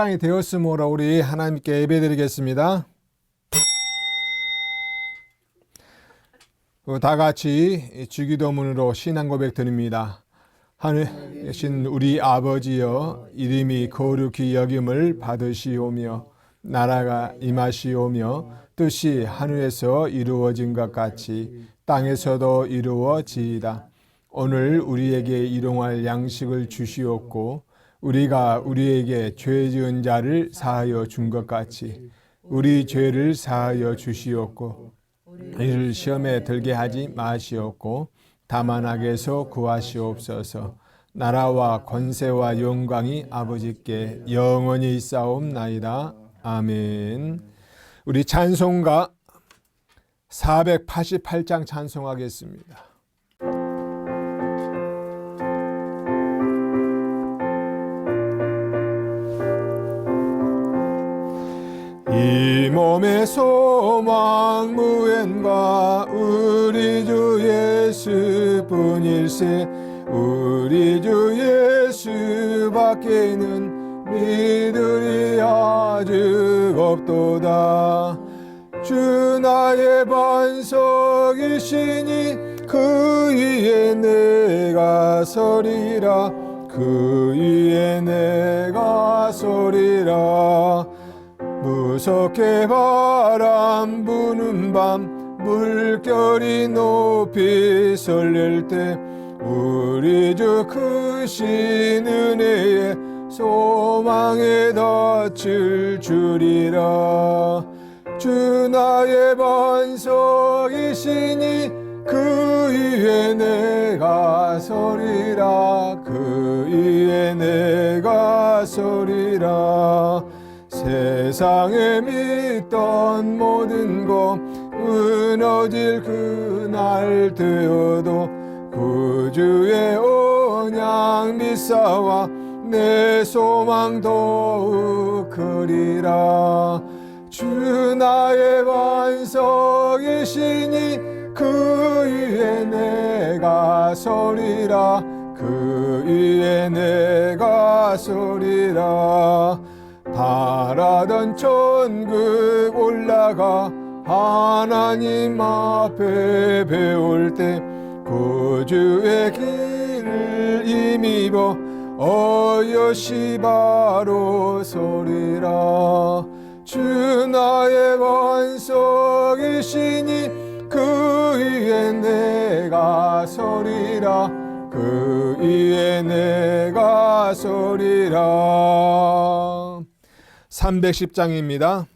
시간이 되었으므로 우리 하나님께 예배드리겠습니다. 다 같이 주기도문으로 신앙 고백 드립니다. 하늘에 계신 우리 아버지여, 이름이 거룩히 여김을 받으시오며 나라가 임하시오며 뜻이 하늘에서 이루어진 것 같이 땅에서도 이루어지이다. 오늘 우리에게 일용할 양식을 주시옵고 우리가 우리에게 죄 지은 자를 사하여 준 것 같이 우리 죄를 사하여 주시옵고 이를 시험에 들게 하지 마시옵고 다만 악에서 구하시옵소서. 나라와 권세와 영광이 아버지께 영원히 있사옵나이다. 아멘. 우리 찬송가 488장 찬송하겠습니다. 이 몸의 소망 무엔과 우리 주 예수뿐일세. 우리 주 예수밖에는 믿으리 아직 없도다. 주 나의 반석이시니 그 위에 내가 서리라. 그 위에 내가 서리라. 무섭게 바람 부는 밤 물결이 높이 설릴 때 우리 주 크신 은혜에 소망에 덫을 주리라. 주 나의 반석이시니 그 위에 내가 서리라. 그 위에 내가 서리라. 세상에 믿던 모든 것 무너질 그날 되어도 구주의 언약 믿사와 내 소망 더욱 크리라. 주 나의 반석이시니 그 위에 내가 서리라. 그 위에 내가 서리라. 바라던 천국 올라가 하나님 앞에 배울 때 구주의 길을 힘입어 어여시 바로 서리라. 주 나의 반석이시니 그 위에 내가 서리라. 그 위에 내가 서리라. 310장입니다.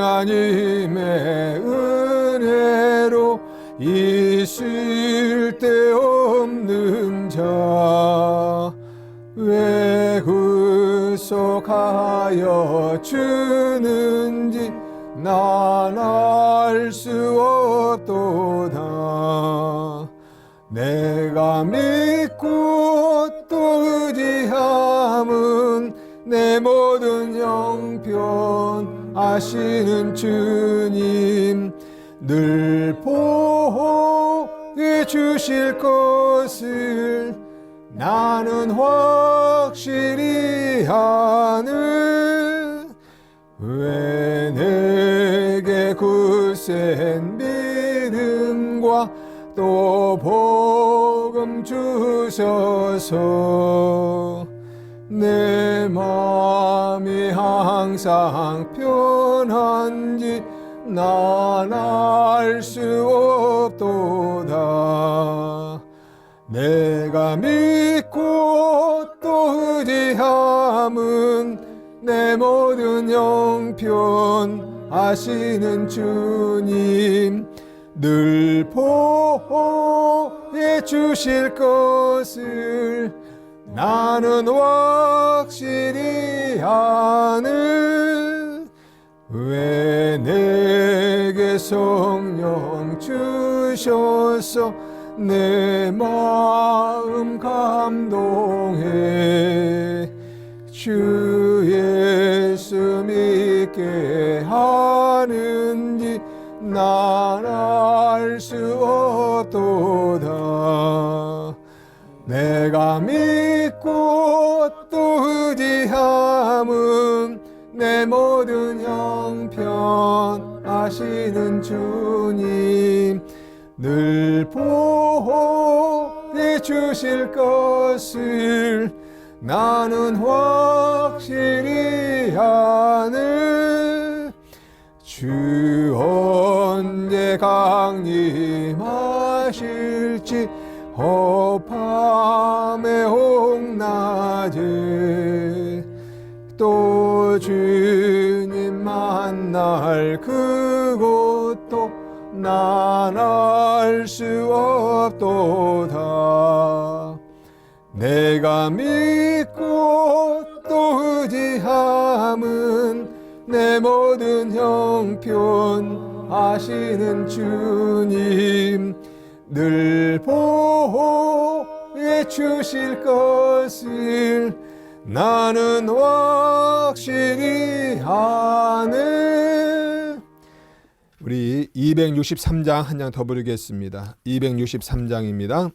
하나님의 은혜로 있을 데 없는 자 왜 구속하여 주는지 난 알 수 없도다. 내가 믿고 또 의지함은 내 모든 형편 아시는 주님 늘 보호해 주실 것을 나는 확실히 아는. 왜 내게 굳센 믿음과 또 복음 주셔서 내 마음이 항상 편한지 난 알 수 없도다. 내가 믿고 또 의지함은 내 모든 형편 아시는 주님 늘 보호해 주실 것을 나는 확실히 아는. 왜 내게 성령 주셔서 내 마음 감동해 주 예수 믿게 하소서. 하는지 난 알 수 없도다. 내가 믿고 또 의지함은 내 모든 형편 아시는 주님, 늘 보호해 주실 것을 나는 확실히 아네. 주 언제 강림하실지 밤에 홍낮에 또 주님 만날 그곳도 난 알 수 없도다. 내가 믿고 또 의지함은 내 모든 형편 아시는 주님, 늘 보호해 주실 것을 나는 확실히 아네. 우리 263장 한 장 더 부르겠습니다. 263장입니다.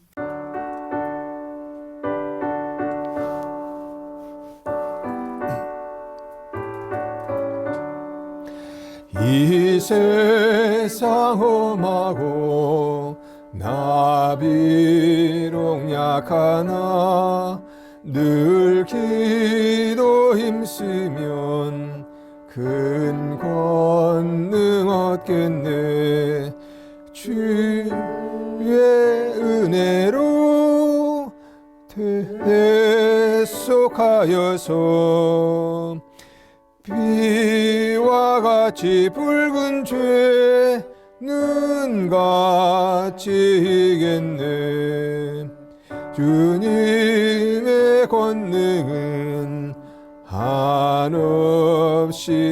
이 세상 험하고 나 비록 약하나 늘 기도 힘쓰면 큰 권능 얻겠네. 주의 은혜로 대속하여서 비와 같이 붉은 죄는 같이겠네. 주님의 권능은 한없이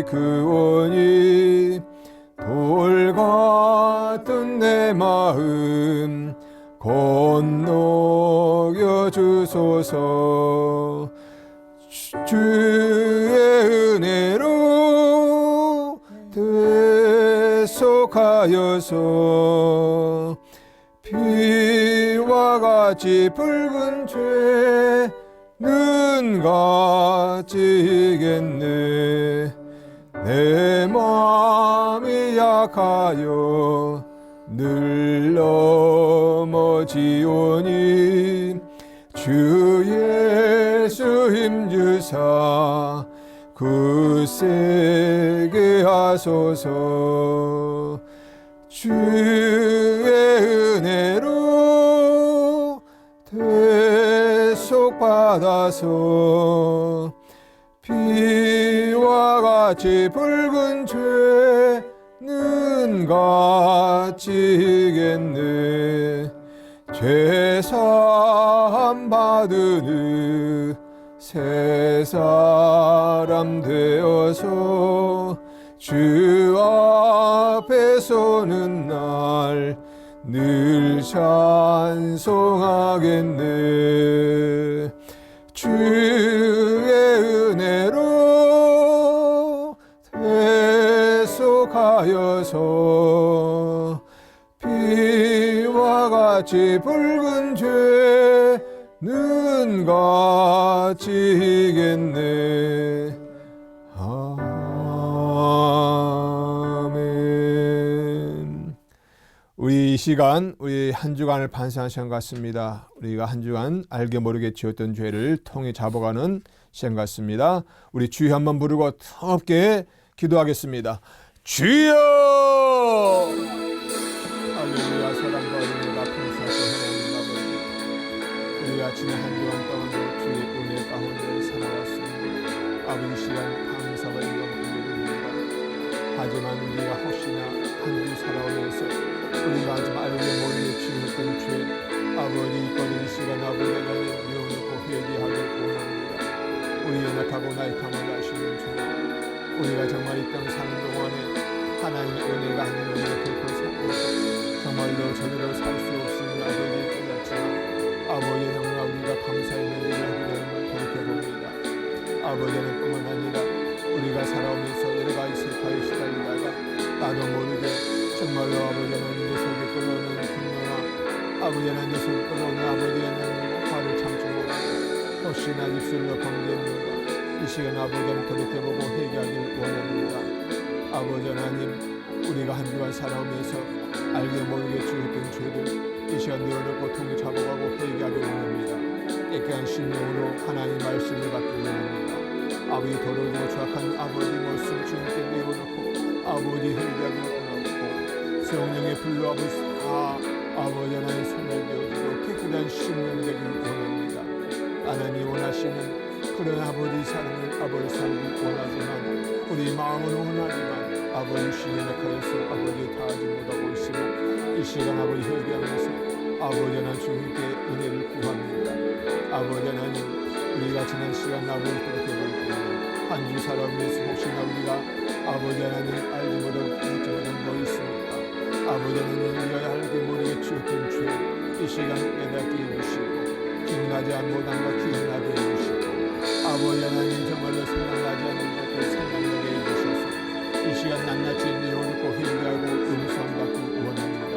그오니 돌 같은 내 마음 건너겨 주소서. 주의 은혜로 대속하여서 비와 같이 붉은 죄는 같이겠네. 내 마음이 약하여 늘 넘어지오니 주 예수 힘주사 굳세게 하소서. 주의 은혜로 대속받아서 비와 같이 붉은 죄는 같이겠네. 죄사함 받으는 새 사람 되어서 주 앞에 서는 날 늘 찬송하겠네. 주의 은혜로 대속하여서 비와 같이 붉은 죄는 같이겠네. 아멘. 우리 이 시간, 우리 한 주간을 반성하는 시간 같습니다. 우리가 한 주간 알게 모르게 지었던 죄를 통해 잡아가는 시간 같습니다. 우리 주여 한번 부르고 뜨겁게 기도하겠습니다. 주여! 할렐루야. 사랑과 은혜가 풍성하신 하나님 아버지, 우리가 지난 한 주간 동안 주의 은혜 가운데 살아왔습니다. 아버지 시간 감사와 영광 올려드립니다. 하지만 우리가 혹시나 한 주 살아오면서 우리가 하지만 알게 모르게 지었던 죄, 아버지 이번에 이 시간 아버지 하나님 명하고 회개하길 원합니다. 우리 연약하고 나이함을 아시는 주님, 우리가 정말 이 땅 사는 동안에 하나님의 은혜가 하는 은혜를 결코 살고서 정말로 저대로 살 수 없으니 아버지 깨닫지만 아버지 정말 우리가 감사의 은혜를 하는 걸 돌이켜봅니다. 아버지는 뿐만 아니라 우리가 살아오면서 여러 가지 세파에 시달리다가 나도 모르게 정말로 아버지 하나님 내 속에 끓어오는 분노나 아버지 하나님 내 속에 끓어오는 아버지 하나님 화를 참지 못하고 혹시나 입술로 범죄했는가 이 시간 아버지 하나님 돌이켜보고 회개하기를 원합니다. 아버지 하나님 우리가 한 주간 살아오면서 알게 모르게 지었던 죄를 이 시간 너를 고통을 잡아가고 회개하기를 원합니다. 깨끗한 심령으로 하나님의 말씀을 받기 원합니다. 아버지 더러우고 추악한 아버지 모습 주님께 내어놓고 아버지 회개하기를 원하고 성령의 불로 아버지 하나님 손을 되어주고 깨끗한 심령 되기를 원합니다. 하나님 원하시는 그런 아버지 삶을 아버지 살기 원하지만 우리 마음은 원하지만 아버지 신연약하여서 아버지 다하지 못하고 있으며 이 시간 아버지 회개하면서 아버지 하나님 주님께 은혜를 구합니다. 아버지 하나님 우리가 지난 시간 아버지 돌이켜볼 때 한 주 살아오면서 혹시나 우리가 아버지 하나님 알지 못하고 잊지 못한 거 있습니까? 아버지 하나님 우리가 알게 모르게 지었던 죄 이 시간 깨닫게 해주시고 기억나지 못한 것 기억나게 해주시고 아버지 하나님 정말로 생각나지 않는 것도 생각나게 해주셔서 이 시간 낱낱이 내어놓고 회개하고 용서받기 원합니다.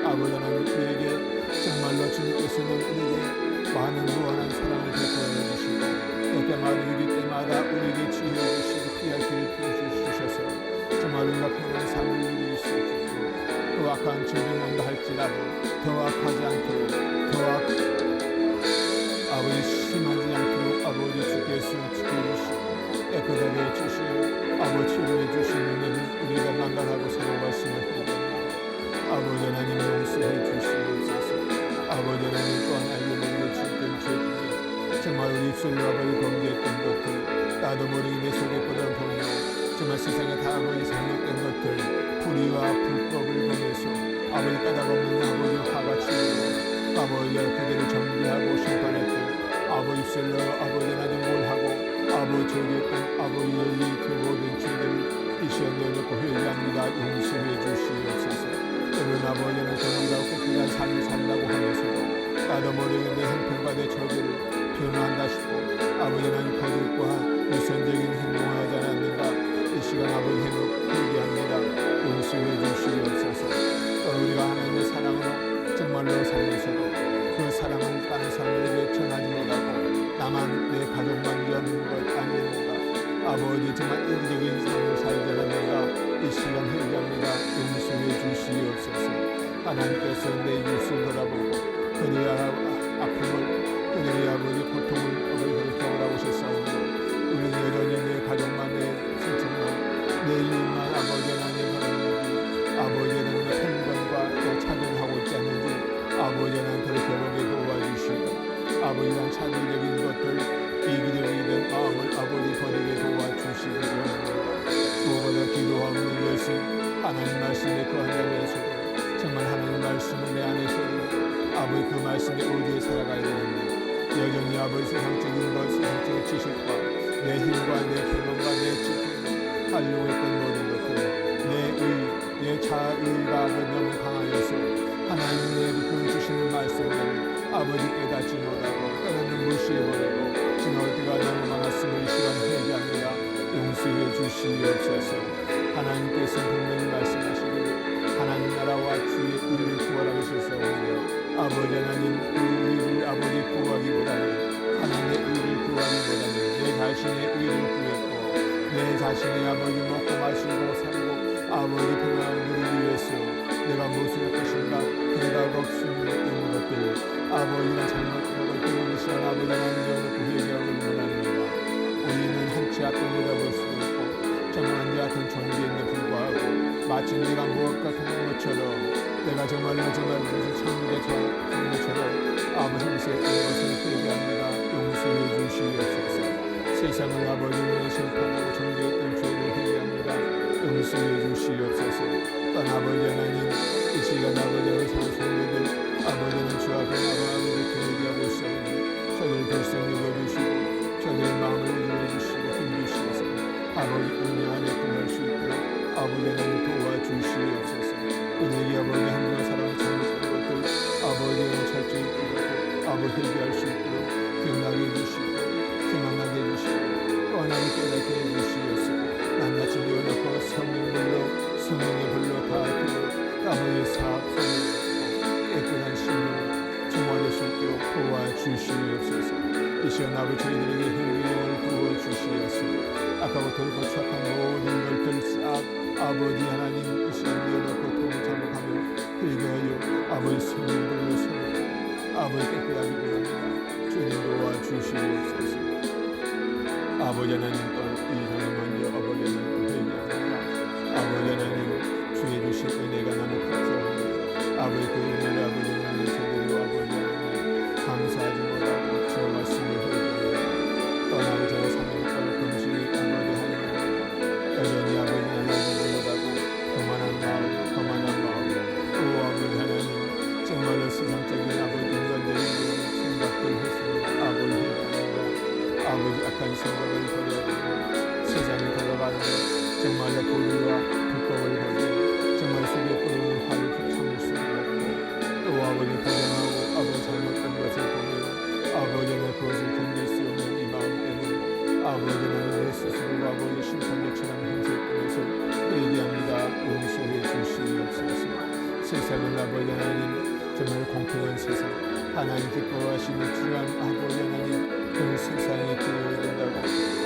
아버지 하나님 우리에게 정말로 주님께서는 우리에게 많은 무한한 사랑을 베풀어 주시고 때마다 위기 때마다 우리에게 지혜 주시고 피할 길을 펴주셔서 정말 우리가 편한 삶을 누릴 수 있고 또 악한 죄를 온다 할지라도 더 악하지 않도록 아버지 심하지 않도록 아버지 주께서 지켜주시고 깨끗하게 해주시고 아버지 치료해 주시는 일을 우리가 만나하고 살아갔으면 합니다. 아버지 하나님 용서해 주시옵소서. 아버지 하나님 또한 알게 모르게 지었던 죄들 정말 우리 입술로 아버지 범죄했던 것들 나도 모르게 내 속에 끓은 분노 정말 세상에 다 아버지 잘못된 것들 불의와 불법을 범해서 아버지 까닭없는 아버지 화가 치고 아버지 그들을 정죄하고 심판했던 아버지 입술로 아버지 하나님 뭘 하고 아버지 저지했던 아버지의 그 모든 죄들을 이 시간 내놓고 회개합니다. 용서해 주시옵소서. 여러분 아버지는 정의라고 깨끗한 삶을 산다고 하면서도 나도 모르게 내 형편과 내 저주를 변화한다 싶고 아버지 하나님 거짓과 유선적인 행동을 하지 않았는가 이 시간 아버지 회개합니다. 용서해 주시옵소서. 또 우리가 하나님의 사랑으로 정말로 살면서도 그 사랑을 다른 사람에게 전하지 못하고 나만 내 가족만 위한 것 아닙니까? 아버지 정말 이기적인 삶을 살지 않았는가 이 시간 회개합니다. 용서해 주시옵소서. 하나님께서 내 이웃을 돌아보고 그들의 아픔을 그들의 아버지 고통을 아버지 경험하셨사오니 우리는 여전히 내 가족만 내 친척만 내 이웃만 아버지 하나님 아버지 하나님의 편견과 또 차별하고 있지 않는지 아버지 하나님 돌이켜보게 도와주시고 아버지랑 차별적인 것들 이기적인 마음을 아버지 버리게 도와주시기 원합니다. 무엇보다 기도하는 것이 하나님 말씀에 거한다면서도 정말 하나님 말씀을 내 안에 세우고 아버지 그 말씀에 의지해 살아가야 되는데 여전히 아버지 세상적인 것 세상적인 지식과 내 힘과 내 경험과 내 지식을 하려고 했던 모든 것들 내 자의가 너무 강하여서 하나님의 그 주시는 말씀을 아버지 깨닫지 못하고 떠나는 무시해버리고 지나올 때가 너무 많았음을 이 시간 회개합니다. 용서해 주시옵소서. 하나님께서 분명히 말씀하시기를 하나님 나라와 주의 의를 구하라 하셨사오니 아버지 하나님 그 의를 아버지 구하기보다는 하나님의 의를 구하기보다는 내 자신의 의를 구했고 내 자신의 아버지 먹고 마시고 살고 아버지 평안을 누리기 위해서 내가 무엇을 할 것인가 생각 없음을 있는 것들 아버지나 잘못된 것들을 이 시간 아버지 하나님을 회개하고 원합니다. 우리는 한치 앞도 내다볼 수 없고 정말 내 같은 존재인데 불구하고 마치 내가 무엇과 같은 것처럼 내가 정말 무슨 천국에 처한 것처럼 아버지 힘쓰였던 것을 회개합니다. 용서해 주시옵소서. 세상을 아버지는 심판하고 정죄했던 죄를 회개합니다. 용서해 주시옵소서. 딴 아버지 하나님 이 시간 아버지의 사랑성도들 아버지는 주 앞에 아버지께 회개하고 있사오니 저들을 벌써 믿어주시고 저들의 마음을 인도해 주시고 힘주시옵소서. 아버지 은혜 안에 구할 수 있도록 아버지 하나님 도와주시옵소서. 그들에게 아버지 하나님의 사랑을 잘못된 것들 아버지는 철저히 깨닫고 아버지 회개할 수 있도록 기억나게 해주시고 생각나게 해주시고 또 하나님 깨닫게 해주시옵소서. 낱낱이 내어놓고 성령들로 성령의 불로 다 아버지의 사업 깨끗한 신령 정화될 수 있도록 도와주시옵소서. 이 시간 아버지 저희들에게 행위를 부어주시옵소서. 아까부터 거룩한 모든 것들 아버지 하나님 이 시간 내어놓고 통참하며 회개하여 아버지 성령의 불로 서로 아버지 깨끗하게 원합니다. 주님 도와주시옵소서. 아버지 하나님 또이 사람 먼저 아버지 하나님 회개합니다. 아버지 하나님 주의 주신 은혜가 너무 감사합니다. 아버지 그 은혜를 아버지 하나님 제대로 아버지 하나님 감사하지 못하고 주의 말씀을 회개합니다. 떠나고 저의 삶을 따라 금식이 아버지 하나님 여전히 아버지 하나님 못하고 거만한 마음 또 아버지 하나님 정말로 세상적인 아버지 인간적인 생각들 했습니다. 아버지 회개합니다. 아버지 악한 생각을 버려야 세상이 돌아가는 것 정말로 불의와 불법을 버리고 정말 속에 끓는 화를 참을 수 없고 또 아버지 부정하고 아버지 잘못된 것을 보면 아버지는 그것을 견딜 수 없는 이 마음 때문에 아버지는 내 스스로 아버지 심판자처럼 행세했던 것을 회개합니다. 용서해 주시옵소서. 세상은 아버지 하나님 정말 공평한 세상 하나님 기뻐하시는 주한 아버지 하나님 그 세상이 되어야 된다고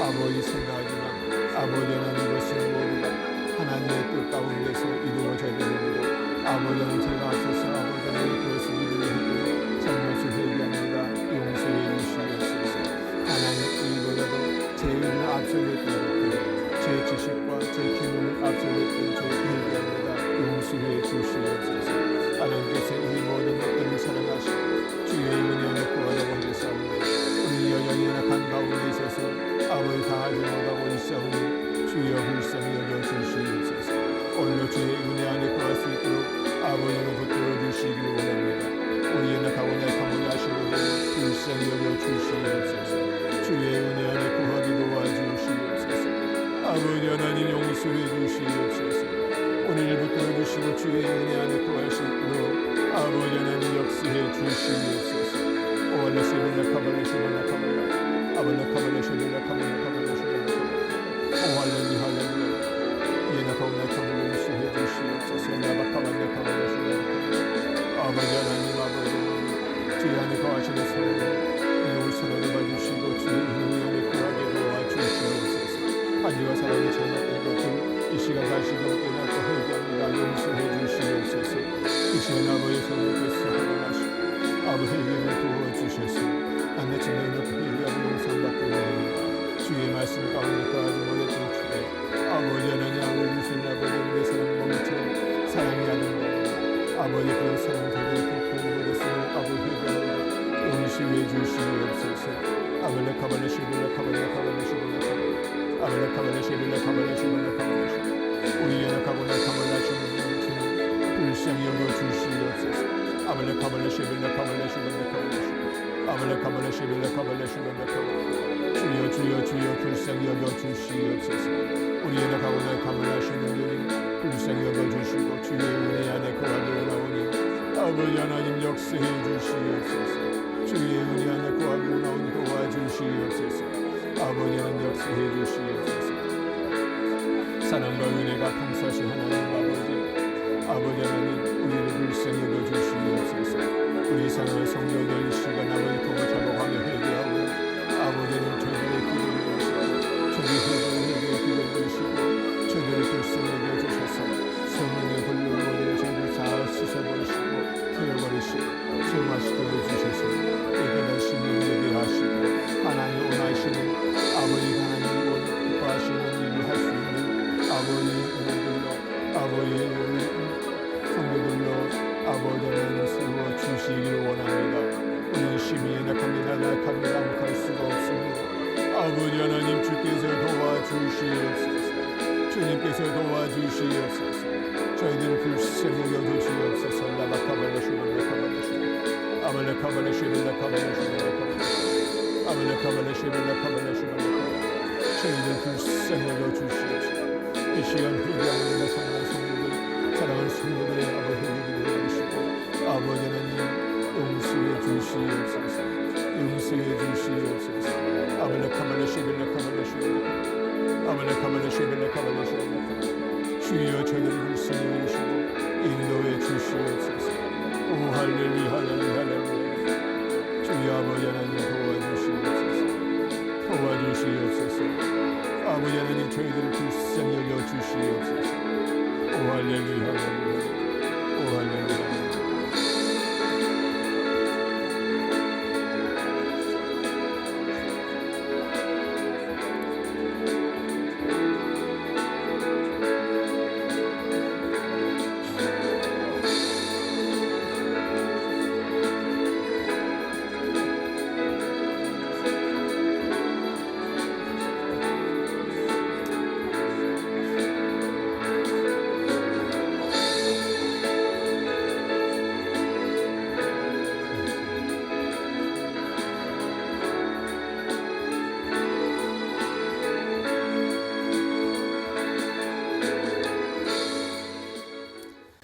아버지 생각하지만 아버지 하나님 이것은 모두가 하나님의 뜻 가운데서 이루어져야 되는데 아버지는 제가 앞서서 아버지 하나님 그것을 이루어야 잘못을 회개합니다. 용서해 주시옵소서. 하나님 이보다도 제 의를 앞서겠던 것들 제 지식과 제 기능을 앞서겠던 제 회개합니다. 용서해 주시옵소서. 하나님께서 이 모든 것들을 사랑하시고 주의 은혜 안에 구하라고 하셨사오니 우리 여전히 연약한 가운데 있어서 아버지 다하지 못하고 있사오니 주여 불쌍히 여겨주시옵소서. 오늘도 주의 은혜 안에 구할 수 있도록 아버지는 붙들어 주시기를 원합니다. 우리 연약하고 약함을 아시는 불쌍히 여겨주시옵소서. 주의 은혜 안에 구하기 도와주시옵소서. 아버지 하나님 용서해 주시옵소서. 우리를 붙들어 주시고 주의 은혜 안에 구할 수 있도록 아버지 하나님 역사해 주시옵소서. 오알라 세빌라 카발라 시발라 카발라 아발라 카발라 시발라 카발라 카발라 시발라 오할렐루야 할렐루야 예나카오나 카발라 용서해 주시옵소서. 나바 카발라 카발라 시발라 아버지 하나님 아버지 주의 안에 거하시는 서로 이웃 서로를 봐주시고 주의 은혜 안에 구하게 도와주시옵소서. 한지와 사랑이 잘못된 것들 이 시간 다시금 깨닫고 회개합니다. 용서해 주시옵소서. 이 시간 아버지 성령께서 허락하시고 아버지 회개를 도와주셔서 하나님의 진행을 회개하고 용서받고 원합니다. 주의 말씀 가운데 거하지 못했던 주에 아버지 하나님 아버지 무슨 아버지 내 사랑 멈춰 사랑이 아닌가 아버지 그런 사랑 제대로 공부했으면 아버지 회개합니다. 용서해 주시옵소서. 아벨레 카발레 시빌레 카발레 카발레 시빌레 카발레 아벨레 카발레 시빌레 카발레 시빌레 카발레 우리 연약하고 날카만 하시는 주님 불쌍히 여겨주시옵소서. 아벨레 카발레 시빌레 카발레 시빌레 카발레 아벨레 카발레 시빌레 카발레 시빌레 카발레 주여 주여 주여 불쌍히 여겨주시옵소서. 우리 연약하고 날카만 하시는 주님 불쌍히 여겨주시고 주의 은혜 안에 거하게 원하오니 아버지 하나님 역사해 주시옵소서. 주의 은혜 안에 거하게 원하오니 도와주시옵소서. 아버지 하나님 역사해 주시옵소서. 사랑과 은혜가 통사시 하나님 아버지 하나님 우리를 불쌍히 여겨주시옵소서. 우리 사랑하는 성도들 이 시간 아버지 통을 잡아가며 회개하고 아버지는 저들의 기도를 주시고 저들의 회개의 기도를 주시고 저들을 불쌍히 여겨주셔서 성령의 불로 모든 죄를 다 씻어버리시고 태워버리시고 정화시켜 주셔서 깨끗한 심령 되게 하시고 하나님 원하시는 아버지 하나님 기뻐하시는 일을 할 수 있는 아버지의 은혜들로 아버지의 성도들로 아버지 하나님 세워 주시기를 원합니다. 우리 심히 연약합니다. 약합니다. 갈 수가 없습니다. 아버지 하나님 주께서 도와주시옵소서. 주님께서 도와주시옵소서. 저희들을 불쌍히 여겨주시옵소서. 라바카발레 슈발레 카발레 슈 아발레 카발레 슈발레 카발레 슈발레 카발레 아발레 카발레 슈발레 카발레 슈발레 카발레 저희들 불쌍히 여겨주시옵소서. 이 시간 회개하는 사랑하는 성도들 사랑하는 성도들의 아버지 회개를 해주시고 아버지 하나님 용서해 주시옵소서. 용서해 주시옵소서. 아벨레 카발레 슈벨레 카발레 슈벨레 아벨레 카발레 슈벨레 카발레 슈벨레 주여 저희들을 말씀해 주시고 인도해 주시옵소서. 오 할렐루야 할렐루야 할렐루야. 주여 아버지 하나님 도와주시옵소서. 아버지 하나님 저희들을 불쌍히 여겨 주시옵소서. 오 할렐루야 할렐루야. 오 할렐루야.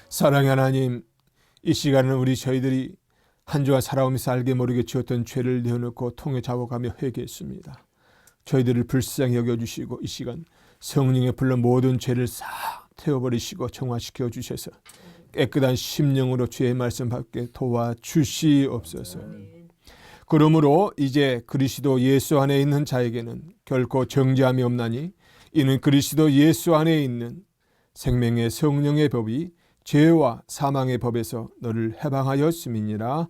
사랑의 하나님, 이 시간은 저희들이 한 주간 살아오면서 알게 모르게 지었던 죄를 내어놓고 통에 잡아가며 회개했습니다. 저희들을 불쌍히 여겨주시고 이 시간 성령의 불로 모든 죄를 싹 태워버리시고 정화시켜 주셔서 깨끗한 심령으로 주의 말씀 받게 도와주시옵소서. 그러므로 이제 그리스도 예수 안에 있는 자에게는 결코 정죄함이 없나니 이는 그리스도 예수 안에 있는 생명의 성령의 법이 죄와 사망의 법에서 너를 해방하였음이니라.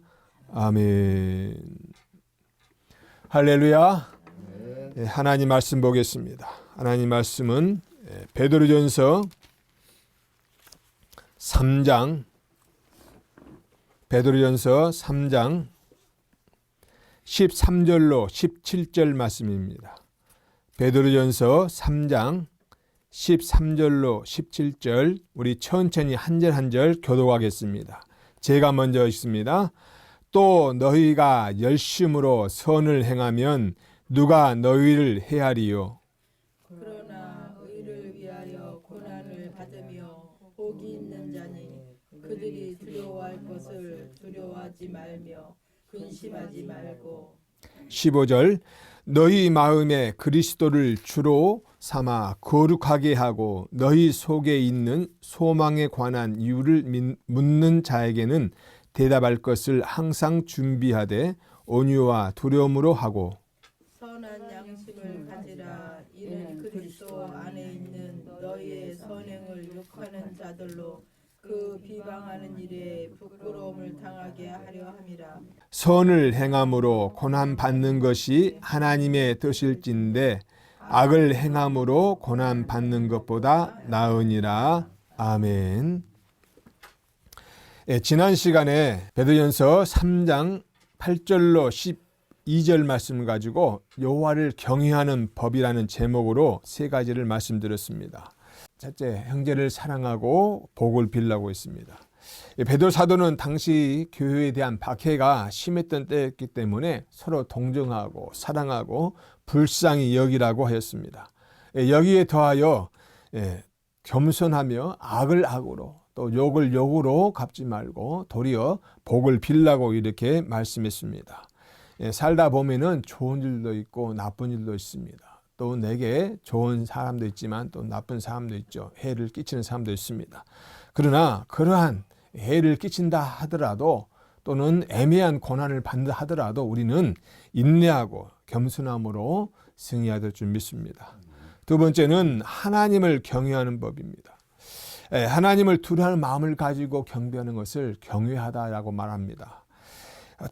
아멘. 할렐루야. 하나님 말씀 보겠습니다. 하나님 말씀은 베드로전서 3장 13절로 17절 말씀입니다. 베드로전서 3장 13절로 17절 우리 천천히 한 절 한 절 교독하겠습니다. 제가 먼저 읽습니다. 또 너희가 열심으로 선을 행하면 누가 너희를 해하리요? 그러나 의를 위하여 고난을 받으며 복이 있는 자니 그들이 두려워할 것을 두려워하지 말며 근심하지 말고 15절 너희 마음에 그리스도를 주로 삼아 거룩하게 하고 너희 속에 있는 소망에 관한 이유를 묻는 자에게는 대답할 것을 항상 준비하되 온유와 두려움으로 하고 선한 양심을 가지라. 이는 그리스도 안에 있는 너희의 선행을 욕하는 자들로 그 비방하는 일에 부끄러움을 당하게 하려 함이라. 선을 행함으로 고난 받는 것이 하나님의 뜻일진데 악을 행함으로 고난 받는 것보다 나으니라. 아멘. 지난 시간에 베드로전서 3장 8절로 12절 말씀을 가지고 여호와를 경외하는 법이라는 제목으로 세 가지를 말씀드렸습니다. 첫째, 형제를 사랑하고 복을 빌라고 했습니다. 베드로 사도는 당시 교회에 대한 박해가 심했던 때였기 때문에 서로 동정하고 사랑하고 불쌍히 여기라고 하였습니다. 여기에 더하여 겸손하며 악을 악으로 또 욕을 욕으로 갚지 말고 도리어 복을 빌라고 이렇게 말씀했습니다. 살다 보면은 좋은 일도 있고 나쁜 일도 있습니다. 또 내게 좋은 사람도 있지만 또 나쁜 사람도 있죠. 해를 끼치는 사람도 있습니다. 그러나 그러한 해를 끼친다 하더라도 또는 애매한 고난을 받는다 하더라도 우리는 인내하고 겸손함으로 승리해야 될 줄 믿습니다. 두 번째는 하나님을 경외하는 법입니다. 하나님을 두려워하는 마음을 가지고 경배하는 것을 경외하다라고 말합니다.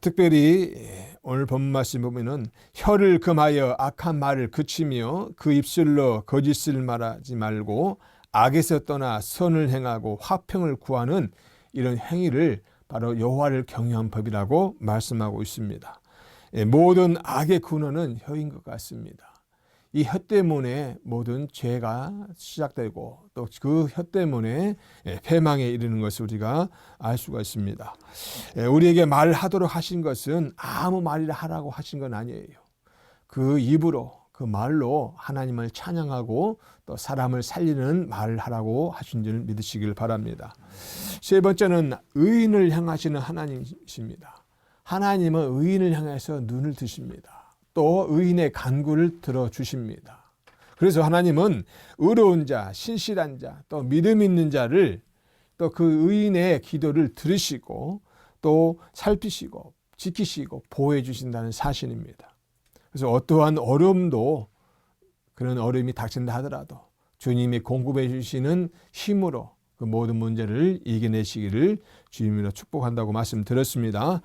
특별히 오늘 본문 말씀 보면은 혀를 금하여 악한 말을 그치며 그 입술로 거짓을 말하지 말고 악에서 떠나 선을 행하고 화평을 구하는 이런 행위를 바로 여호와를 경외하는 법이라고 말씀하고 있습니다. 모든 악의 근원은 혀인 것 같습니다. 이 혀 때문에 모든 죄가 시작되고 또 그 혀 때문에 패망에 이르는 것을 우리가 알 수가 있습니다. 우리에게 말하도록 하신 것은 아무 말이나 하라고 하신 건 아니에요. 그 입으로 그 말로 하나님을 찬양하고 또 사람을 살리는 말을 하라고 하신 줄 믿으시길 바랍니다. 세 번째는 의인을 향하시는 하나님이십니다. 하나님은 의인을 향해서 눈을 드십니다. 또 의인의 간구를 들어주십니다. 그래서 하나님은 의로운 자, 신실한 자, 또 믿음 있는 자를 또 그 의인의 기도를 들으시고 또 살피시고 지키시고 보호해 주신다는 사실입니다. 그래서 어떠한 어려움도 그런 어려움이 닥친다 하더라도 주님이 공급해 주시는 힘으로 그 모든 문제를 이겨내시기를 주님으로 축복한다고 말씀드렸습니다.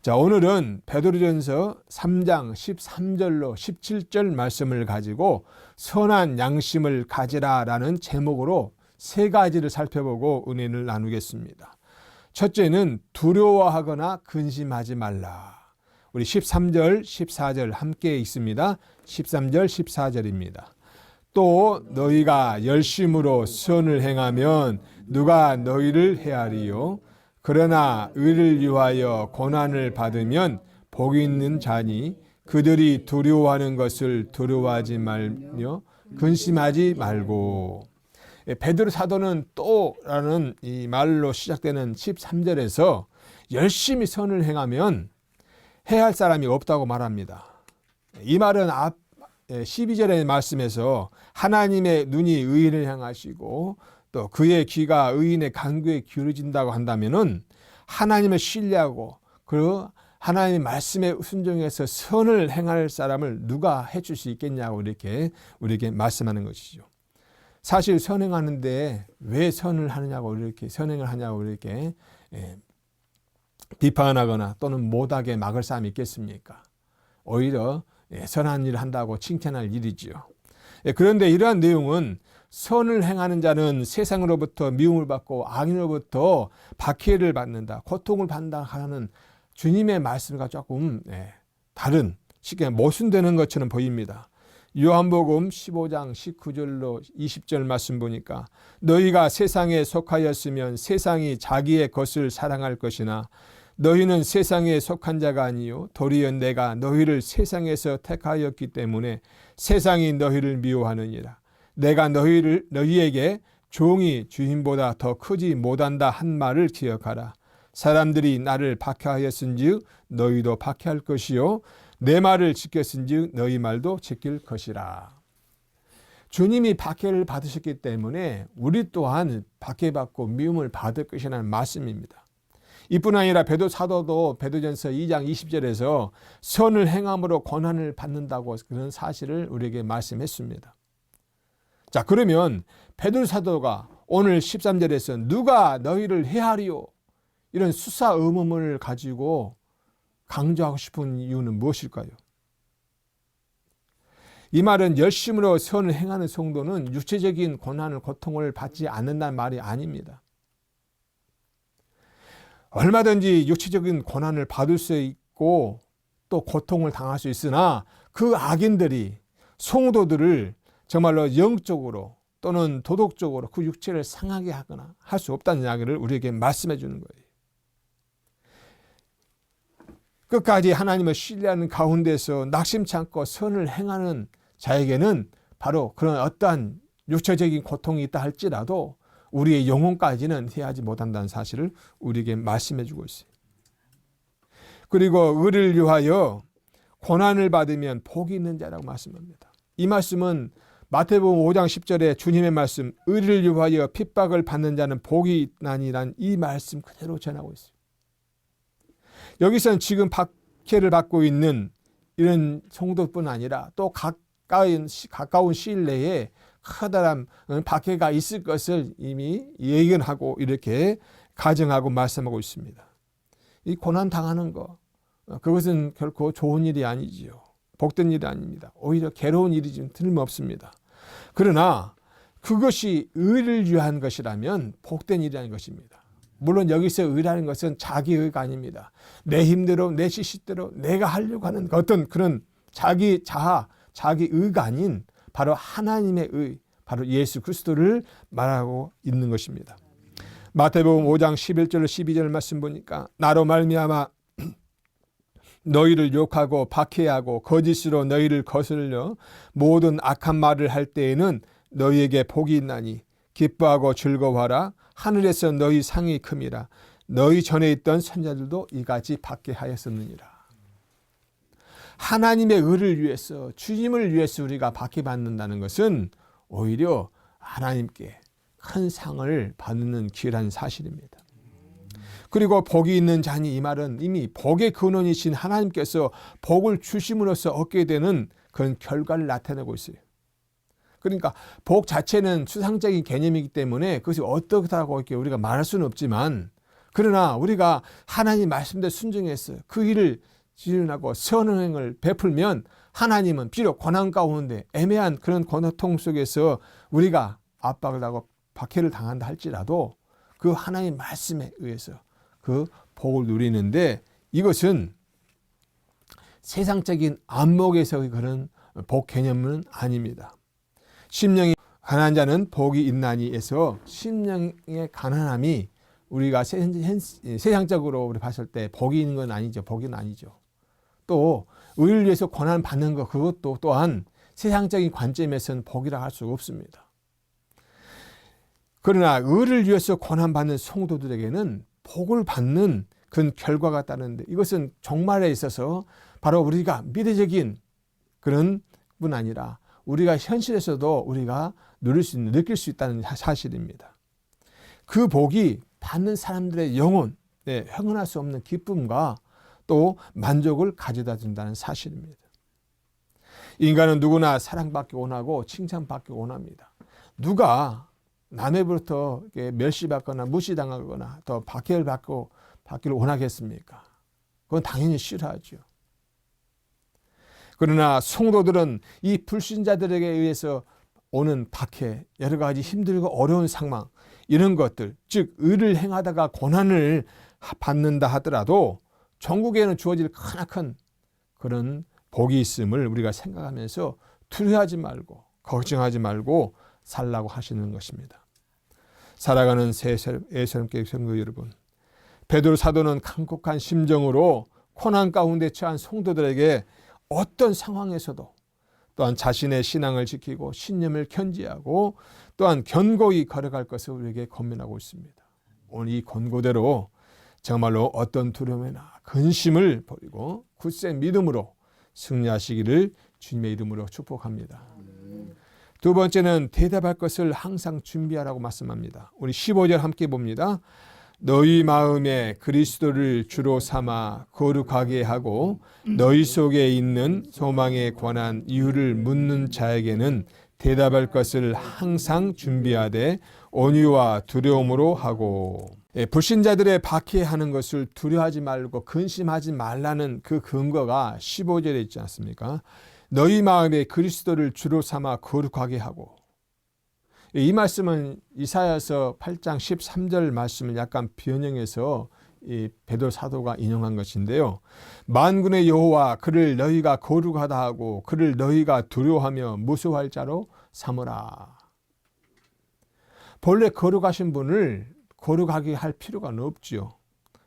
자, 오늘은 베드로전서 3장 13절로 17절 말씀을 가지고 선한 양심을 가지라라는 제목으로 세 가지를 살펴보고 은혜를 나누겠습니다. 첫째는 두려워하거나 근심하지 말라. 우리 13절, 14절 함께 읽습니다. 13절, 14절입니다. 또 너희가 열심으로 선을 행하면 누가 너희를 헤아리요? 그러나 의를 위하여 고난을 받으면 복이 있는 자니 그들이 두려워하는 것을 두려워하지 말며 근심하지 말고. 베드로 사도는 또라는 이 말로 시작되는 13절에서 열심히 선을 행하면 해할 사람이 없다고 말합니다. 이 말은 12절의 말씀에서 하나님의 눈이 의인을 향하시고 또 그의 귀가 의인의 간구에 기울어진다고 한다면은 하나님을 신뢰하고 그 하나님의 말씀에 순종해서 선을 행할 사람을 누가 해줄 수 있겠냐고 이렇게 우리에게 말씀하는 것이죠. 사실 선행하는데 왜 선을 하느냐고 이렇게 선행을 하냐고 이렇게 비판하거나 또는 못하게 막을 사람이 있겠습니까? 오히려 선한 일을 한다고 칭찬할 일이지요. 그런데 이러한 내용은 선을 행하는 자는 세상으로부터 미움을 받고 악인으로부터 박해를 받는다, 고통을 받는다 하는 주님의 말씀과 조금 다른 쉽게 모순되는 것처럼 보입니다. 요한복음 15장 19절로 20절 말씀 보니까 너희가 세상에 속하였으면 세상이 자기의 것을 사랑할 것이나 너희는 세상에 속한 자가 아니요 도리어 내가 너희를 세상에서 택하였기 때문에 세상이 너희를 미워하느니라. 내가 너희에게 종이 주인보다 더 크지 못한다 한 말을 기억하라. 사람들이 나를 박해하였은즉 너희도 박해할 것이요 내 말을 지켰은즉 너희 말도 지킬 것이라. 주님이 박해를 받으셨기 때문에 우리 또한 박해받고 미움을 받을 것이라는 말씀입니다. 이뿐 아니라 베드로 사도도 베드로전서 2장 20절에서 선을 행함으로 고난을 받는다고 그런 사실을 우리에게 말씀했습니다. 자, 그러면 베드로 사도가 오늘 13절에서 누가 너희를 헤아리요? 이런 수사 의문문을 가지고 강조하고 싶은 이유는 무엇일까요? 이 말은 열심으로 선을 행하는 성도는 육체적인 고난을 고통을 받지 않는다는 말이 아닙니다. 얼마든지 육체적인 고난을 받을 수 있고 또 고통을 당할 수 있으나 그 악인들이 성도들을 정말로 영적으로 또는 도덕적으로 그 육체를 상하게 하거나 할 수 없다는 이야기를 우리에게 말씀해 주는 거예요. 끝까지 하나님을 신뢰하는 가운데서 낙심치 않고 선을 행하는 자에게는 바로 그런 어떠한 육체적인 고통이 있다 할지라도 우리의 영혼까지는 해하지 못한다는 사실을 우리에게 말씀해 주고 있어요. 그리고 의를 위하여 고난을 받으면 복이 있는 자라고 말씀합니다. 이 말씀은 마태복음 5장 10절에 주님의 말씀 의를 위하여 핍박을 받는 자는 복이 있나니란 이 말씀 그대로 전하고 있어요. 여기서는 지금 박해를 받고 있는 이런 성도뿐 아니라 또 가까운 시일 내에 커다란 박해가 있을 것을 이미 예견하고 이렇게 가정하고 말씀하고 있습니다. 이 고난 당하는 거 그것은 결코 좋은 일이 아니지요. 복된 일이 아닙니다. 오히려 괴로운 일이지 틀림없습니다. 그러나 그것이 의를 위한 것이라면 복된 일이라는 것입니다. 물론 여기서 의라는 것은 자기 의가 아닙니다. 내 힘대로 내 지식대로 내가 하려고 하는 어떤 그런 자기 자아, 자기 의가 아닌 바로 하나님의 의, 바로 예수 그리스도를 말하고 있는 것입니다. 마태복음 5장 11절 12절 말씀 보니까 나로 말미암아 너희를 욕하고 박해하고 거짓으로 너희를 거슬려 모든 악한 말을 할 때에는 너희에게 복이 있나니 기뻐하고 즐거워하라. 하늘에서 너희 상이 큼이라. 너희 전에 있던 선자들도 이같이 박해하였었느니라. 하나님의 의를 위해서 주님을 위해서 우리가 박해받는다는 것은 오히려 하나님께 큰 상을 받는 귀한 사실입니다. 그리고 복이 있는 자니, 이 말은 이미 복의 근원이신 하나님께서 복을 주심으로써 얻게 되는 그런 결과를 나타내고 있어요. 그러니까 복 자체는 추상적인 개념이기 때문에 그것이 어떻다고 이렇게 우리가 말할 수는 없지만, 그러나 우리가 하나님 말씀대로 순종해서 그 일을 지원하고 선행을 베풀면 하나님은 비록 고난 가운데 애매한 그런 고통 속에서 우리가 압박을 하고 박해를 당한다 할지라도 그 하나님 말씀에 의해서 그 복을 누리는데, 이것은 세상적인 안목에서의 그런 복 개념은 아닙니다. 심령이 가난한 자는 복이 있나니에서 심령의 가난함이 우리가 세상적으로 우리 봤을 때 복이 있는 건 아니죠. 복은 아니죠. 또 의를 위해서 고난 받는 것, 그것도 또한 세상적인 관점에서는 복이라 할 수가 없습니다. 그러나 의를 위해서 고난 받는 성도들에게는 복을 받는 그런 결과가 따르는데, 이것은 종말에 있어서 바로 우리가 미래적인 그런 뿐 아니라 우리가 현실에서도 우리가 누릴 수 있는, 느낄 수 있다는 사실입니다. 그 복이 받는 사람들의 영혼에 형언할 수 없는 기쁨과 또 만족을 가져다 준다는 사실입니다. 인간은 누구나 사랑받기 원하고 칭찬받기 원합니다. 누가 남에게부터 멸시받거나 무시당하거나 더 박해를 받기를 원하겠습니까? 그건 당연히 싫어하죠. 그러나 성도들은 이 불신자들에게 의해서 오는 박해, 여러 가지 힘들고 어려운 상황, 이런 것들, 즉 의를 행하다가 고난을 받는다 하더라도 전국에는 주어질 크나큰 그런 복이 있음을 우리가 생각하면서 두려워하지 말고 걱정하지 말고 살라고 하시는 것입니다. 살아가는 예수님께 성도 여러분, 베드로 사도는 간곡한 심정으로 고난 가운데 처한 성도들에게 어떤 상황에서도 또한 자신의 신앙을 지키고 신념을 견지하고 또한 견고히 걸어갈 것을 우리에게 권면하고 있습니다. 오늘 이 권고대로 정말로 어떤 두려움이나 근심을 버리고 굳센 믿음으로 승리하시기를 주님의 이름으로 축복합니다. 두 번째는 대답할 것을 항상 준비하라고 말씀합니다. 우리 15절 함께 봅니다. 너희 마음에 그리스도를 주로 삼아 거룩하게 하고 너희 속에 있는 소망에 관한 이유를 묻는 자에게는 대답할 것을 항상 준비하되 온유와 두려움으로 하고. 불신자들의 박해하는 것을 두려워하지 말고 근심하지 말라는 그 근거가 15절에 있지 않습니까? 너희 마음에 그리스도를 주로 삼아 거룩하게 하고. 이 말씀은 이사야서 8장 13절 말씀을 약간 변형해서 이 베드로 사도가 인용한 것인데요. 만군의 여호와 그를 너희가 거룩하다 하고 그를 너희가 두려워하며 무서워할 자로 삼으라. 본래 거룩하신 분을 거룩하게 할 필요가 없지요.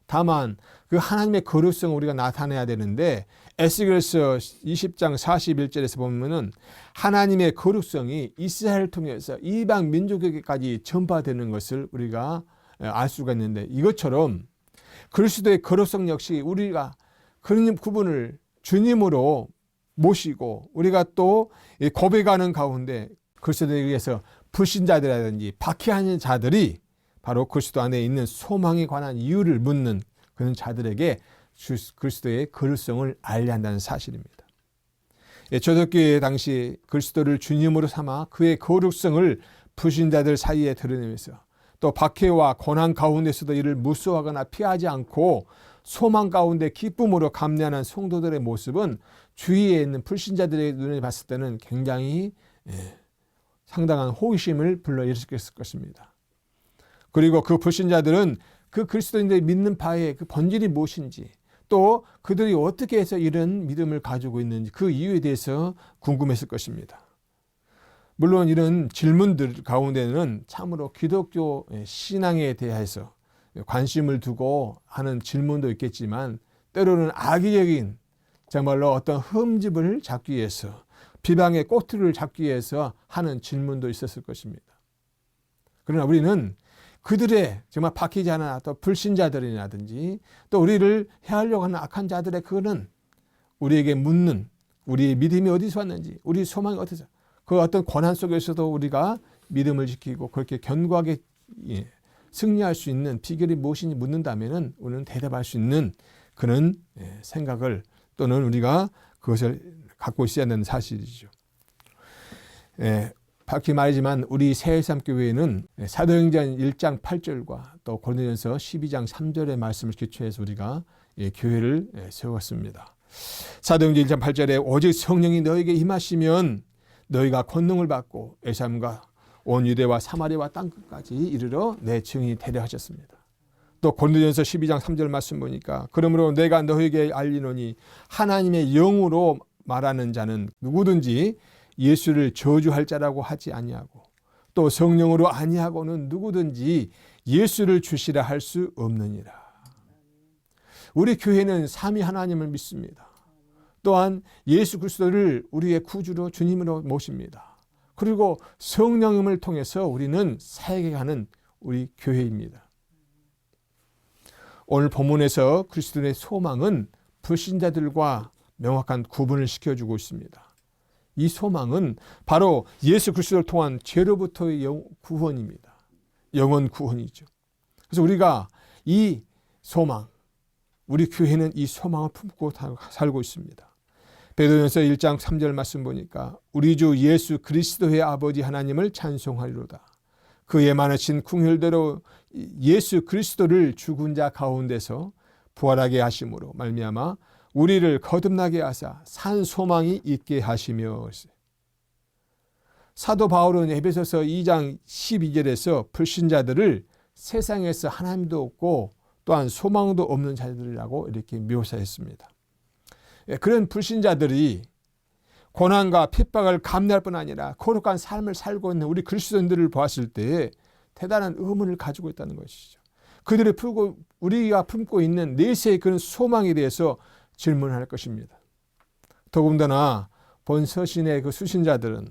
다만 그 하나님의 거룩성을 우리가 나타내야 되는데, 에스겔서 20장 41절에서 보면은 하나님의 거룩성이 이스라엘을 통해서 이방 민족에게까지 전파되는 것을 우리가 알 수가 있는데, 이것처럼 그리스도의 거룩성 역시 우리가 그분을 주님으로 모시고 우리가 또 고백하는 가운데 그리스도에 의해서 불신자들이라든지 박해하는 자들이 바로 그리스도 안에 있는 소망에 관한 이유를 묻는 그런 자들에게 그리스도의 거룩성을 알려야 한다는 사실입니다. 초대교회 당시 그리스도를 주님으로 삼아 그의 거룩성을 불신자들 사이에 드러내면서 또 박해와 고난 가운데서도 이를 무서워하거나 피하지 않고 소망 가운데 기쁨으로 감내하는 성도들의 모습은 주위에 있는 불신자들의 눈에 봤을 때는 굉장히 상당한 호기심을 불러일으켰을 것입니다. 그리고 그 불신자들은 그 그리스도인들이 믿는 바의 그 본질이 무엇인지, 또 그들이 어떻게 해서 이런 믿음을 가지고 있는지 그 이유에 대해서 궁금했을 것입니다. 물론 이런 질문들 가운데는 참으로 기독교 신앙에 대해서 관심을 두고 하는 질문도 있겠지만, 때로는 악의적인 정말로 어떤 흠집을 잡기 위해서, 비방의 꼬투리를 잡기 위해서 하는 질문도 있었을 것입니다. 그러나 우리는 그들의 정말 박히지 않은 또 불신자들이라든지 또 우리를 해하려고 하는 악한 자들의 그거는 우리에게 묻는, 우리의 믿음이 어디서 왔는지, 우리 소망이 어디서, 그 어떤 고난 속에서도 우리가 믿음을 지키고 그렇게 견고하게 승리할 수 있는 비결이 무엇인지 묻는다면 우리는 대답할 수 있는 그런 생각을 또는 우리가 그것을 갖고 있어야 하는 사실이죠. 밝히 말이지만 우리 새해삼교회는 사도행전 1장 8절과 또 고린도전서 12장 3절의 말씀을 기초해서 우리가 교회를 세웠습니다. 사도행전 1장 8절에 오직 성령이 너에게 임하시면 너희가 권능을 받고 예루살렘과 온 유대와 사마리아와 땅끝까지 이르러 내 증인이 되려 하셨습니다. 또 고린도전서 12장 3절 말씀 보니까 그러므로 내가 너에게 알리노니 하나님의 영으로 말하는 자는 누구든지 예수를 저주할 자라고 하지 아니하고 또 성령으로 아니하고는 누구든지 예수를 주시라 할 수 없느니라. 우리 교회는 삼위 하나님을 믿습니다. 또한 예수 그리스도를 우리의 구주로 주님으로 모십니다. 그리고 성령님을 통해서 우리는 사역해가는 우리 교회입니다. 오늘 본문에서 그리스도의 소망은 불신자들과 명확한 구분을 시켜주고 있습니다. 이 소망은 바로 예수 그리스도를 통한 죄로부터의 구원입니다. 영원 구원이죠. 그래서 우리가 이 소망, 우리 교회는 이 소망을 품고 살고 있습니다. 베드로전서 1장 3절 말씀 보니까 우리 주 예수 그리스도의 아버지 하나님을 찬송하리로다. 그의 많으신 긍휼대로 예수 그리스도를 죽은 자 가운데서 부활하게 하심으로 말미암아 우리를 거듭나게 하사 산 소망이 있게 하시며. 사도 바울은 에베소서 2장 12절에서 불신자들을 세상에서 하나님도 없고 또한 소망도 없는 자들이라고 이렇게 묘사했습니다. 그런 불신자들이 고난과 핍박을 감내할 뿐 아니라 거룩한 삶을 살고 있는 우리 그리스도인들을 보았을 때 대단한 의문을 가지고 있다는 것이죠. 그들이 우리가 품고 있는 내세의 그런 소망에 대해서 질문할 것입니다. 더군다나 본 서신의 그 수신자들은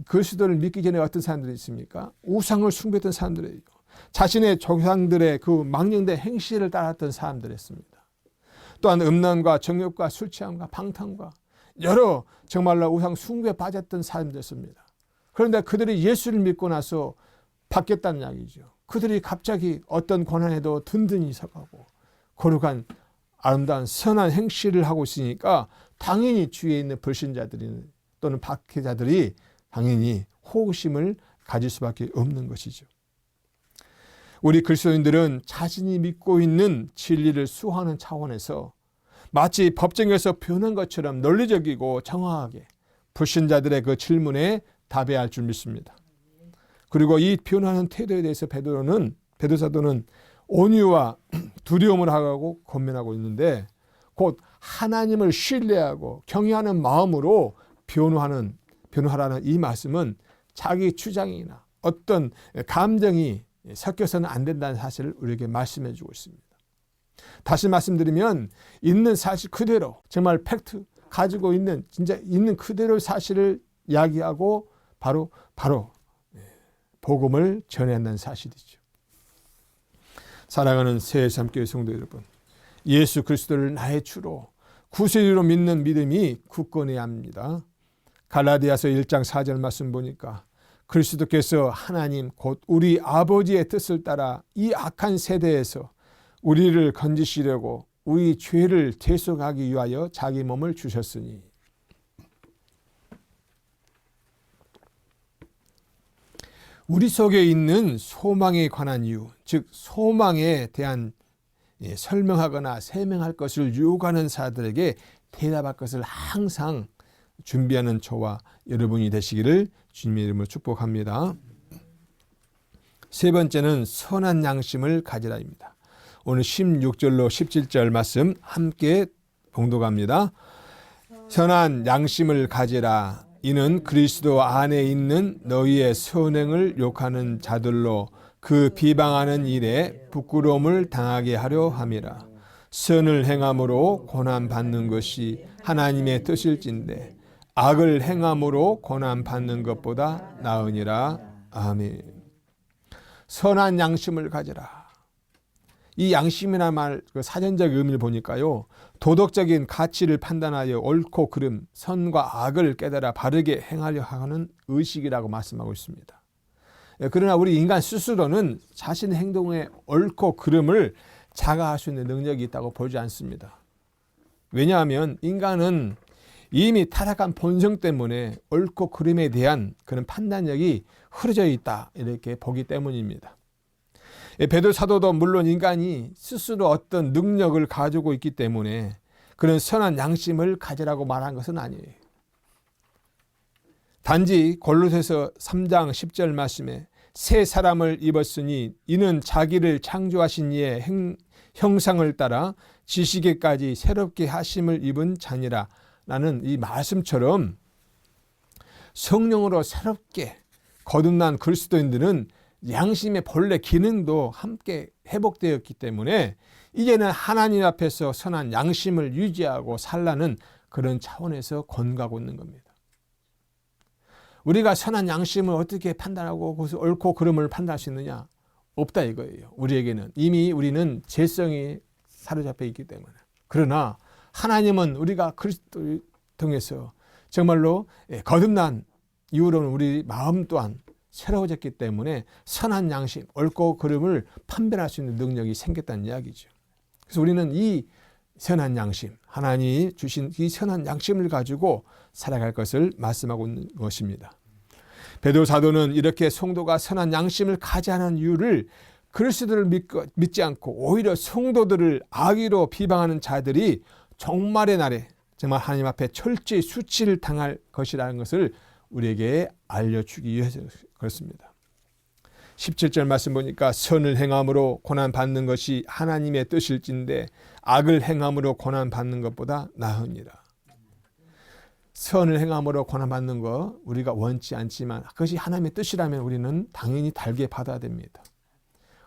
그리스도를 믿기 전에 어떤 사람들이 있습니까? 우상을 숭배했던 사람들이에요. 자신의 조상들의 그 망령된 행실을 따랐던 사람들이었습니다. 또한 음란과 정욕과 술 취함과 방탕과 여러 정말로 우상 숭배에 빠졌던 사람들이었습니다. 그런데 그들이 예수를 믿고 나서 바뀌었다는 이야기죠. 그들이 갑자기 어떤 고난에도 든든히 서가고 거룩한 아름다운 선한 행실을 하고 있으니까 당연히 주위에 있는 불신자들이 또는 박해자들이 당연히 호기심을 가질 수밖에 없는 것이죠. 우리 그리스도인들은 자신이 믿고 있는 진리를 수호하는 차원에서 마치 법정에서 표현한 것처럼 논리적이고 정확하게 불신자들의 그 질문에 답해야 할 줄 믿습니다. 그리고 이 표현하는 태도에 대해서 베드로 사도는 온유와 두려움을 하고 권면하고 있는데 곧 하나님을 신뢰하고 경외하는 마음으로 변호하라는 이 말씀은 자기 주장이나 어떤 감정이 섞여서는 안 된다는 사실을 우리에게 말씀해 주고 있습니다. 다시 말씀드리면 있는 사실 그대로 정말 팩트 가지고 있는 진짜 있는 그대로의 사실을 이야기하고 바로 복음을 전해야 한다는 사실이죠. 사랑하는 새해삼교회 성도 여러분, 예수 그리스도를 나의 주로 구세주로 믿는 믿음이 굳건해야 합니다. 갈라디아서 1장 4절 말씀 보니까 그리스도께서 하나님 곧 우리 아버지의 뜻을 따라 이 악한 세대에서 우리를 건지시려고 우리 죄를 대속하기 위하여 자기 몸을 주셨으니. 우리 속에 있는 소망에 관한 이유, 즉 소망에 대한 설명하거나 세명할 것을 유혹하는 사람들에게 대답할 것을 항상 준비하는 저와 여러분이 되시기를 주님의 이름으로 축복합니다. 세 번째는 선한 양심을 가지라입니다. 오늘 16절로 17절 말씀 함께 봉독합니다. 선한 양심을 가지라. 이는 그리스도 안에 있는 너희의 선행을 욕하는 자들로 그 비방하는 일에 부끄러움을 당하게 하려 함이라. 선을 행함으로 고난받는 것이 하나님의 뜻일진데 악을 행함으로 고난받는 것보다 나으니라. 아멘. 선한 양심을 가지라. 이 양심이라는 말 그 사전적 의미를 보니까요, 도덕적인 가치를 판단하여 옳고 그름, 선과 악을 깨달아 바르게 행하려 하는 의식이라고 말씀하고 있습니다. 그러나 우리 인간 스스로는 자신의 행동의 옳고 그름을 자각할 수 있는 능력이 있다고 보지 않습니다. 왜냐하면 인간은 이미 타락한 본성 때문에 옳고 그름에 대한 그런 판단력이 흐려져 있다 이렇게 보기 때문입니다. 베드로 사도도 물론 인간이 스스로 어떤 능력을 가지고 있기 때문에 그런 선한 양심을 가지라고 말한 것은 아니에요. 단지 골로새서 3장 10절 말씀에 새 사람을 입었으니 이는 자기를 창조하신 이의 형상을 따라 지식에까지 새롭게 하심을 입은 자니라 라는 이 말씀처럼 성령으로 새롭게 거듭난 그리스도인들은 양심의 본래 기능도 함께 회복되었기 때문에 이제는 하나님 앞에서 선한 양심을 유지하고 살라는 그런 차원에서 권고하고 있는 겁니다. 우리가 선한 양심을 어떻게 판단하고 그것을 옳고 그름을 판단할 수 있느냐? 없다 이거예요. 우리에게는 이미 우리는 죄성이 사로잡혀 있기 때문에. 그러나 하나님은 우리가 그리스도를 통해서 정말로 거듭난 이후로는 우리 마음 또한 새로워졌기 때문에 선한 양심, 옳고 그름을 판별할 수 있는 능력이 생겼다는 이야기죠. 그래서 우리는 이 선한 양심, 하나님이 주신 이 선한 양심을 가지고 살아갈 것을 말씀하고 있는 것입니다. 베드로 사도는 이렇게 성도가 선한 양심을 가지 않은 이유를 그리스도를 믿지 않고 오히려 성도들을 악의로 비방하는 자들이 종말의 날에 정말 하나님 앞에 철저히 수치를 당할 것이라는 것을 우리에게 알려주기 위해서 그렇습니다. 17절 말씀 보니까 선을 행함으로 고난받는 것이 하나님의 뜻일진데 악을 행함으로 고난받는 것보다 나으니라. 선을 행함으로 고난받는 거 우리가 원치 않지만 그것이 하나님의 뜻이라면 우리는 당연히 달게 받아야 됩니다.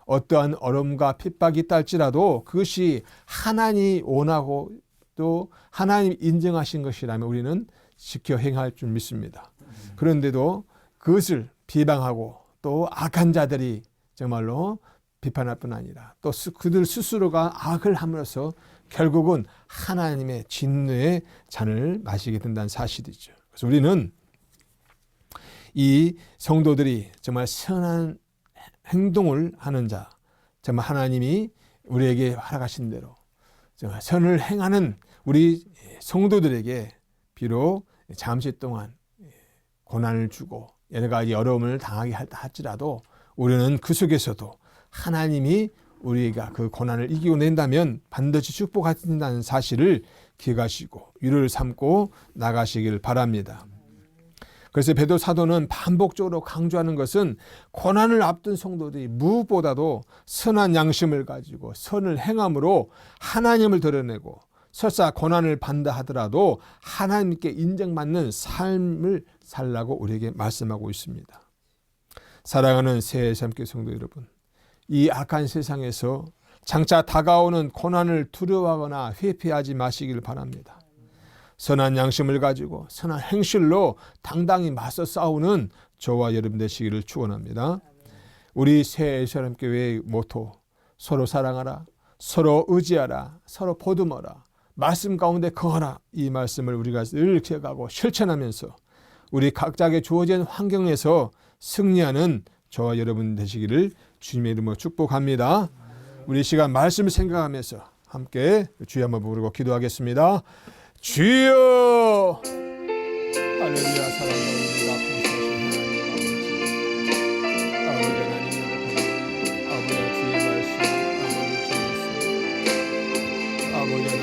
어떠한 어려움과 핍박이 있다 할지라도 그것이 하나님이 원하고 또 하나님이 인정하신 것이라면 우리는 지켜 행할 줄 믿습니다. 그런데도 그것을 비방하고 또 악한 자들이 정말로 비판할 뿐 아니라 또 그들 스스로가 악을 함으로써 결국은 하나님의 진노의 잔을 마시게 된다는 사실이죠. 그래서 우리는 이 성도들이 정말 선한 행동을 하는 자, 정말 하나님이 우리에게 허락하신 대로 정말 선을 행하는 우리 성도들에게 비록 잠시 동안 고난을 주고 여러 가지 어려움을 당하게 할지라도 우리는 그 속에서도 하나님이 우리가 그 고난을 이기고 낸다면 반드시 축복하신다는 사실을 기억하시고 위로를 삼고 나가시길 바랍니다. 그래서 베드로 사도는 반복적으로 강조하는 것은 고난을 앞둔 성도들이 무엇보다도 선한 양심을 가지고 선을 행함으로 하나님을 드러내고 설사 고난을 받는다 하더라도 하나님께 인정받는 삶을 살라고 우리에게 말씀하고 있습니다. 사랑하는 새해삼교 성도 여러분, 이 악한 세상에서 장차 다가오는 고난을 두려워하거나 회피하지 마시길 바랍니다. 선한 양심을 가지고 선한 행실로 당당히 맞서 싸우는 저와 여러분 되시기를 축원합니다. 우리 새해삼교회의 모토 서로 사랑하라, 서로 의지하라, 서로 보듬어라, 말씀 가운데 거하라, 이 말씀을 우리가 늘 기억하고 실천하면서 우리 각자에게 주어진 환경에서 승리하는 저와 여러분 되시기를 주님의 이름으로 축복합니다. 우리 시간 말씀을 생각하면서 함께 주여 한번 부르고 기도하겠습니다. 주여 할렐루야. 사랑하는 아버지, 아버지 하나님, 아버지 주의 말씀, 아버지 하나님, 아버지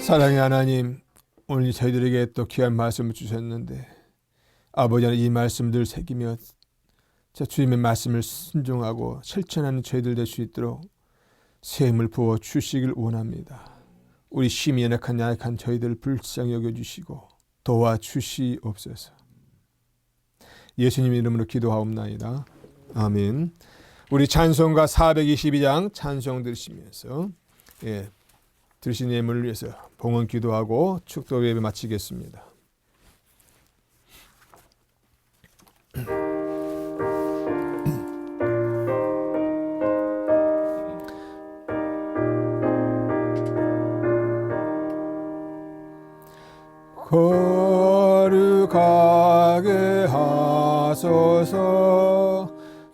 사랑의 하나님, 오늘 저희들에게 또 귀한 말씀을 주셨는데 아버지는 이 말씀들 새기며 주님의 말씀을 순종하고 실천하는 저희들 될 수 있도록 새 힘을 부어 주시길 원합니다. 우리 심히 연약한 저희들을 불쌍히 여겨주시고 도와주시옵소서. 예수님 이름으로 기도하옵나이다. 아멘. 우리 찬송가 422장 찬송 들으시면서 들으신 예물을 위해서 봉헌 기도하고 축도 예배 마치겠습니다. 거룩하게 하소서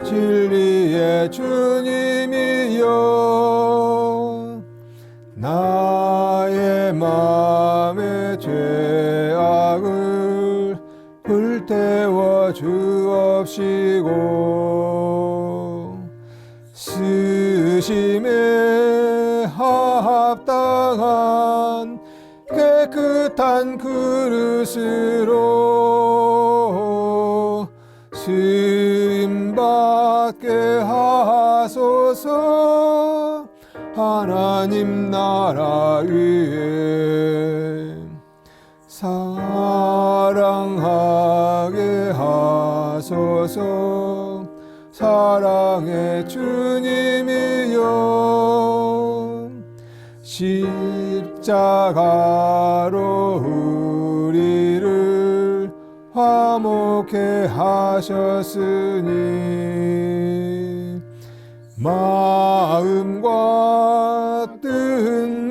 진리의 주님이여 나의 마음의 죄악을 불태워 주옵시고 쓰심에 합당한 깨끗한 그릇으로 쓰임받게 하소서. 하나님 나라 위에 사랑하게 하소서. 사랑의 주님이여 십자가로 우리를 화목해 하셨으니 마음과 뜻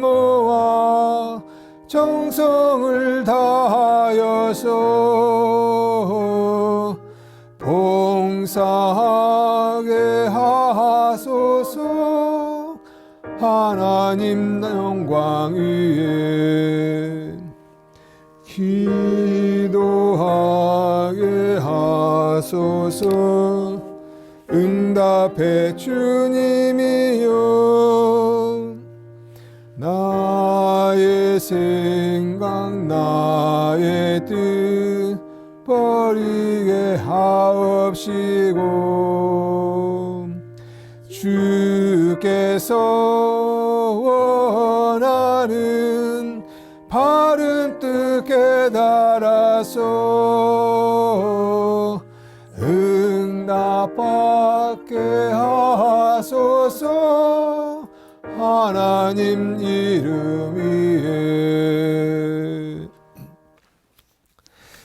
모아 정성을 다하여서 봉사하게 하소서. 하나님 영광 위에 기도하게 하소서. 응답해 주님이여 나의 생각 나의 뜻 버리게 하옵시고 주께서 원하는 바른 뜻 깨달아서 응답받게 하소서. 하나님 이름 위에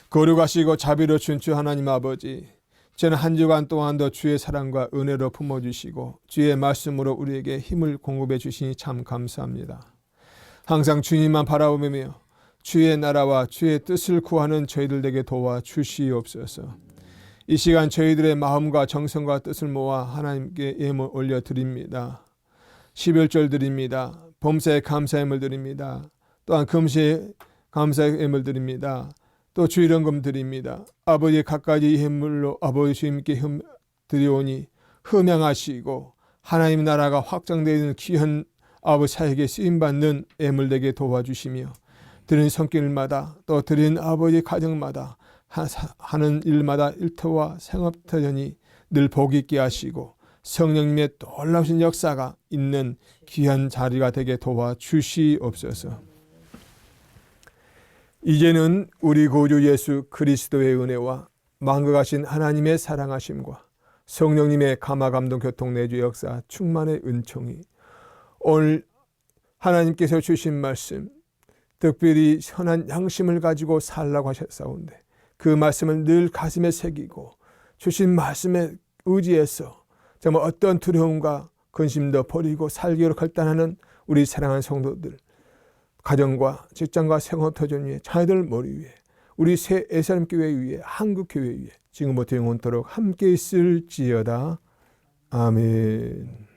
거룩하시고 자비로우신 주 하나님 아버지, 저는 한 주간 동안도 주의 사랑과 은혜로 품어주시고 주의 말씀으로 우리에게 힘을 공급해 주시니 참 감사합니다. 항상 주님만 바라보며 주의 나라와 주의 뜻을 구하는 저희들에게 도와주시옵소서. 이 시간 저희들의 마음과 정성과 뜻을 모아 하나님께 예물 올려드립니다. 12월절 드립니다. 범사에 감사의 예물 드립니다. 또한 금시에 감사의 예물 드립니다. 또 주일헌금 드립니다. 아버지 갖가지 예물로 아버지 주님께 드리오니 흠양하시고 하나님 나라가 확장되는 귀한 아버지 사에게 쓰임받는 예물되게 도와주시며 드린 손길마다 또 드린 아버지 가정마다 하는 일마다 일터와 생업터전이 늘 복 있게 하시고 성령님의 놀라우신 역사가 있는 귀한 자리가 되게 도와주시옵소서. 이제는 우리 구주 예수 그리스도의 은혜와 만극하신 하나님의 사랑하심과 성령님의 감화감동 교통내주 역사 충만의 은총이 오늘 하나님께서 주신 말씀 특별히 선한 양심을 가지고 살라고 하셨사온데 그 말씀을 늘 가슴에 새기고 주신 말씀에 의지해서 정말 어떤 두려움과 근심도 버리고 살기로 결단하는 우리 사랑하는 성도들, 가정과 직장과 생업터전 위에 자녀들 머리 위에 우리 새 예수님교회 위에 한국교회 위에 지금부터 영원토록 함께 있을지어다. 아멘.